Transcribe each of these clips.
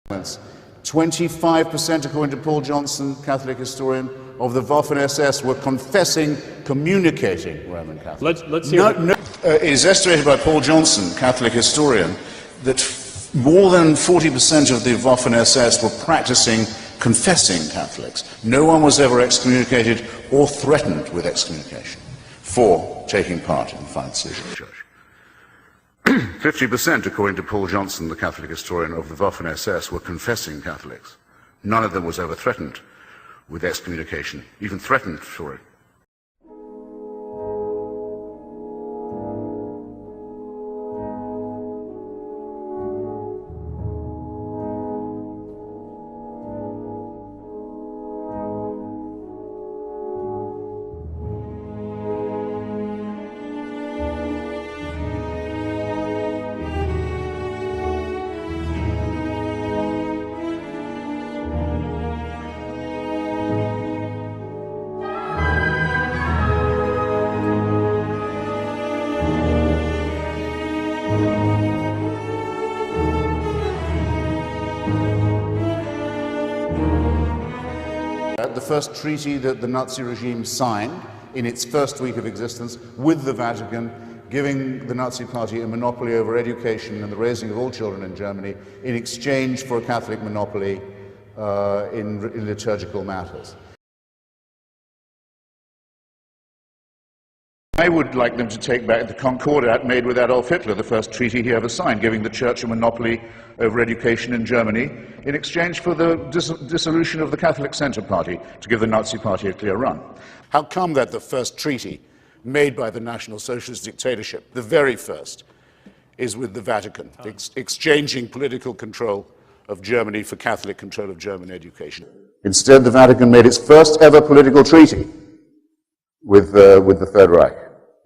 25%, according to Paul Johnson, Catholic historian, of the Waffen-SS were confessing, communicating Roman Catholics. Let's hear it is estimated by Paul Johnson, Catholic historian, that more than 40% of the Waffen-SS were practicing, confessing Catholics. No one was ever excommunicated or threatened with excommunication for taking part in the final decision of the Church. 50%, according to Paul Johnson, the Catholic historian, of the Waffen-SS were confessing Catholics. None of them was ever threatened with excommunication, even threatened for it. The first treaty that the Nazi regime signed in its first week of existence with the Vatican, giving the Nazi Party a monopoly over education and the raising of all children in Germany in exchange for a Catholic monopoly in liturgical matters. I would like them to take back the Concordat made with Adolf Hitler, the first treaty he ever signed, giving the Church a monopoly over education in Germany in exchange for the dissolution of the Catholic Centre Party, to give the Nazi Party a clear run. How come that the first treaty made by the National Socialist dictatorship, the very first, is with the Vatican, exchanging political control of Germany for Catholic control of German education? Instead, the Vatican made its first ever political treaty with the Third Reich,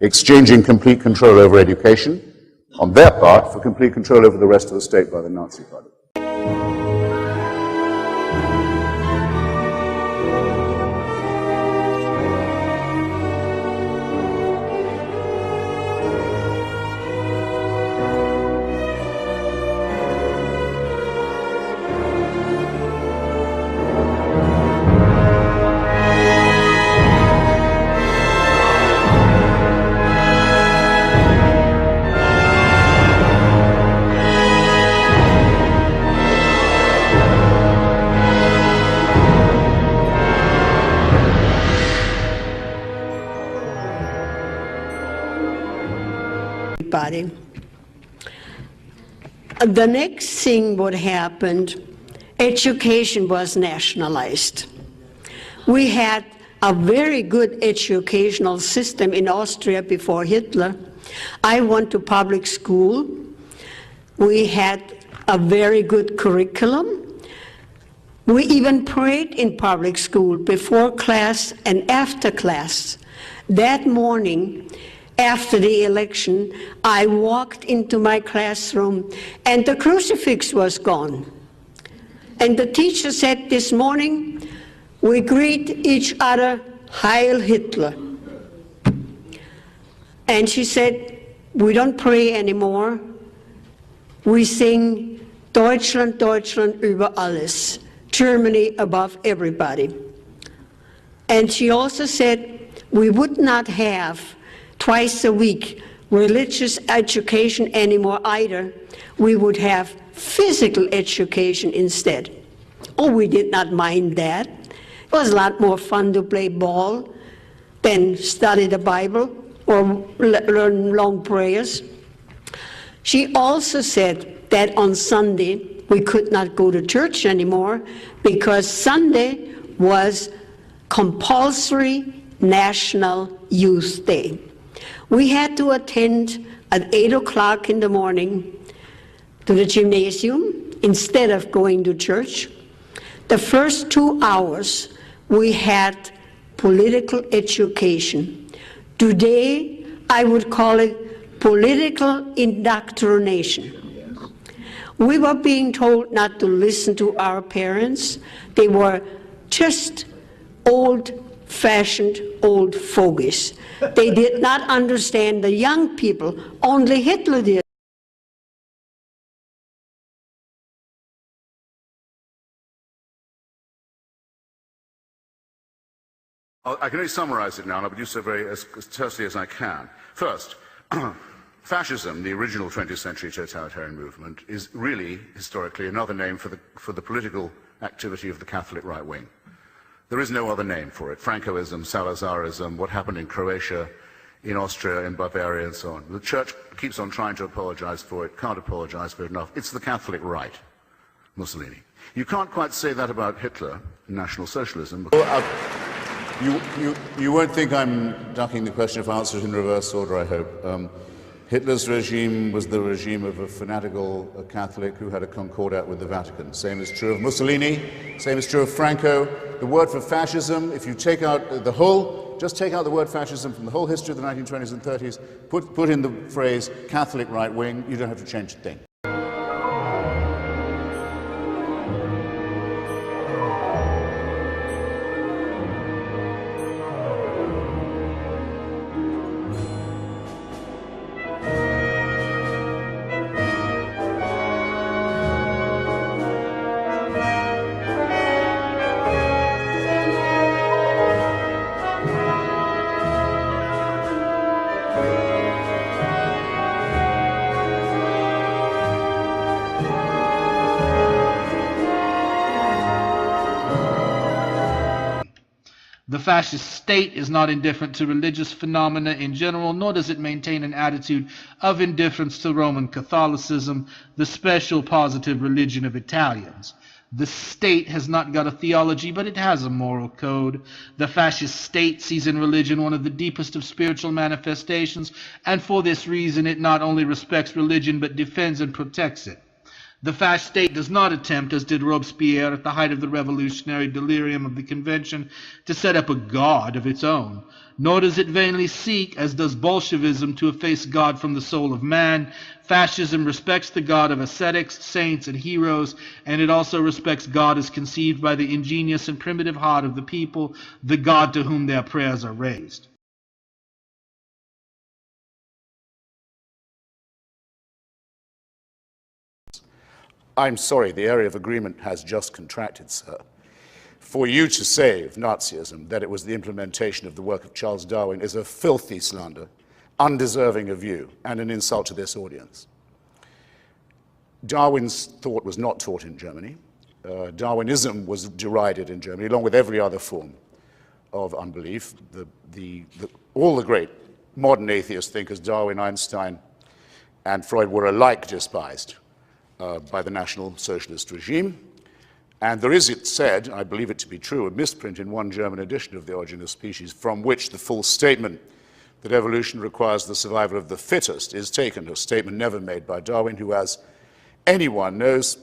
exchanging complete control over education on their part for complete control over the rest of the state by the Nazi Party. The next thing what happened, education was nationalized. We had a very good educational system in Austria before Hitler. I went to public school. We had a very good curriculum. We even prayed in public school before class and after class. That morning, after the election, I walked into my classroom and the crucifix was gone. And the teacher said, this morning, we greet each other, Heil Hitler. And she said, we don't pray anymore. We sing Deutschland, Deutschland über alles, Germany above everybody. And she also said, we would not have twice a week religious education anymore either. We would have physical education instead. Oh, we did not mind that. It was a lot more fun to play ball than study the Bible or learn long prayers. She also said that on Sunday we could not go to church anymore because Sunday was compulsory National Youth Day. We had to attend at 8 o'clock in the morning to the gymnasium instead of going to church. The first 2 hours we had political education. Today I would call it political indoctrination. We were being told not to listen to our parents. They were just old-fashioned old fogies. They did not understand the young people. Only Hitler did. I can only summarize it now, and I'll do so very as tersely as I can. First, fascism, the original 20th century totalitarian movement, is really, historically, another name for the political activity of the Catholic right wing. There is no other name for it. Francoism, Salazarism, what happened in Croatia, in Austria, in Bavaria, and so on. The Church keeps on trying to apologize for it, can't apologize for it enough. It's the Catholic right, Mussolini. You can't quite say that about Hitler, National Socialism. You won't think I'm ducking the question if I answer it in reverse order, I hope. Hitler's regime was the regime of a fanatical Catholic who had a concordat with the Vatican. Same is true of Mussolini, same is true of Franco. The word for fascism, if you take out just take out the word fascism from the whole history of the 1920s and 30s, put in the phrase Catholic right wing, you don't have to change a thing. The fascist state is not indifferent to religious phenomena in general, nor does it maintain an attitude of indifference to Roman Catholicism, the special positive religion of Italians. The state has not got a theology, but it has a moral code. The fascist state sees in religion one of the deepest of spiritual manifestations, and for this reason it not only respects religion, but defends and protects it. The fascist state does not attempt, as did Robespierre at the height of the revolutionary delirium of the Convention, to set up a god of its own. Nor does it vainly seek, as does Bolshevism, to efface God from the soul of man. Fascism respects the God of ascetics, saints, and heroes, and it also respects God as conceived by the ingenious and primitive heart of the people, the God to whom their prayers are raised. I'm sorry, the area of agreement has just contracted, sir. For you to say of Nazism that it was the implementation of the work of Charles Darwin is a filthy slander, undeserving of you, and an insult to this audience. Darwin's thought was not taught in Germany. Darwinism was derided in Germany, along with every other form of unbelief. All the great modern atheist thinkers, Darwin, Einstein, and Freud, were alike despised by the National Socialist regime. And there is, it said, I believe it to be true, a misprint in one German edition of The Origin of Species, from which the full statement that evolution requires the survival of the fittest is taken, a statement never made by Darwin, who, as anyone knows,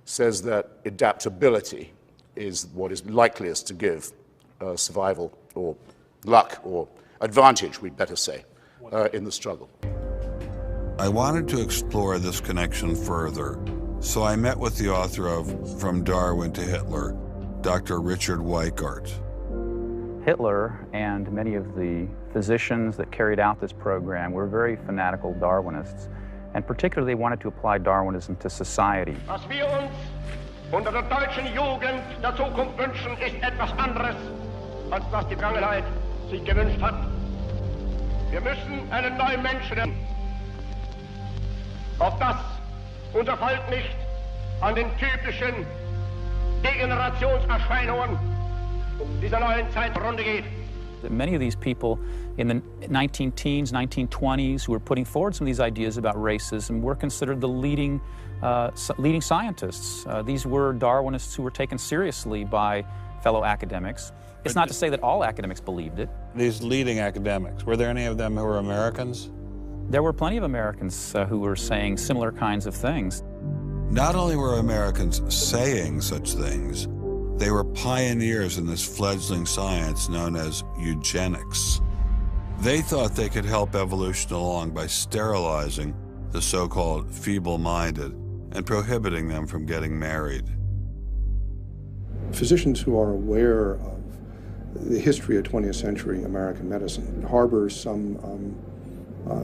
says that adaptability is what is likeliest to give survival, or luck, or advantage, we'd better say, in the struggle. I wanted to explore this connection further, so I met with the author of From Darwin to Hitler, Dr. Richard Weikart. Hitler and many of the physicians that carried out this program were very fanatical Darwinists, and particularly they wanted to apply Darwinism to society. Was wir uns unter der deutschen Jugend der Zukunft wünschen, ist etwas anderes, als was die Vergangenheit sich gewünscht hat. Wir müssen einen neuen Menschen, auf das unser Volk nicht an den typischen Degenerationserscheinungen dieser neuen Zeit runter geht. Many of these people in the 19-teens, 1920s, who were putting forward some of these ideas about racism were considered the leading scientists. These were Darwinists who were taken seriously by fellow academics. It's not to say that all academics believed it. These leading academics, were there any of them who were Americans? There were plenty of Americans who were saying similar kinds of things. Not only were Americans saying such things, they were pioneers in this fledgling science known as eugenics. They thought they could help evolution along by sterilizing the so-called feeble-minded and prohibiting them from getting married. Physicians who are aware of the history of 20th century American medicine harbor some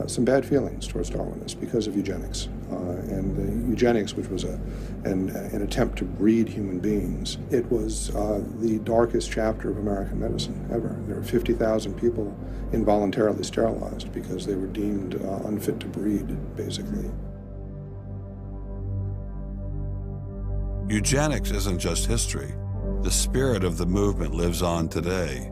some bad feelings towards Darwinists because of eugenics. And eugenics, which was an attempt to breed human beings, it was the darkest chapter of American medicine ever. There were 50,000 people involuntarily sterilized because they were deemed unfit to breed, basically. Eugenics isn't just history. The spirit of the movement lives on today.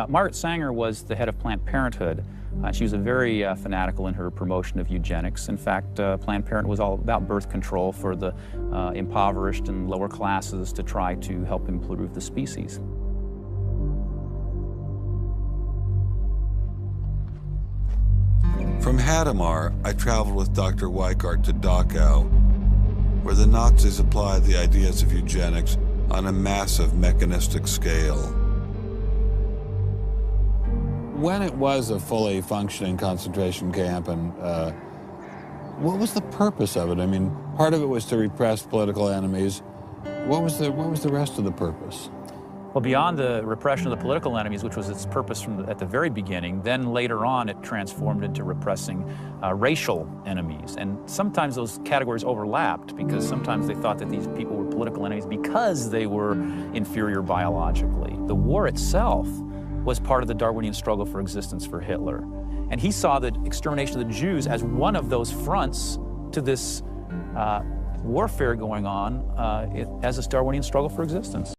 Margaret Sanger was the head of Planned Parenthood. She was a very fanatical in her promotion of eugenics. In fact, Planned Parenthood was all about birth control for the impoverished and lower classes to try to help improve the species. From Hadamar, I traveled with Dr. Weikart to Dachau, where the Nazis applied the ideas of eugenics on a massive mechanistic scale. When it was a fully functioning concentration camp, and what was the purpose of it? I mean, part of it was to repress political enemies. What was the rest of the purpose? Well, beyond the repression of the political enemies, which was its purpose at the very beginning, then later on it transformed into repressing racial enemies. And sometimes those categories overlapped because sometimes they thought that these people were political enemies because they were inferior biologically. The war itself was part of the Darwinian struggle for existence for Hitler. And he saw the extermination of the Jews as one of those fronts to this warfare going on as this Darwinian struggle for existence.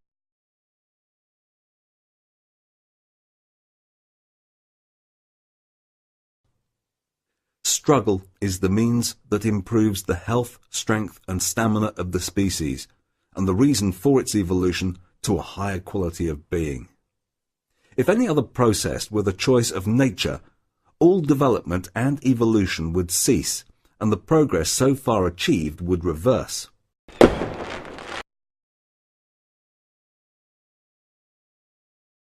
Struggle is the means that improves the health, strength, and stamina of the species, and the reason for its evolution to a higher quality of being. If any other process were the choice of nature, all development and evolution would cease, and the progress so far achieved would reverse.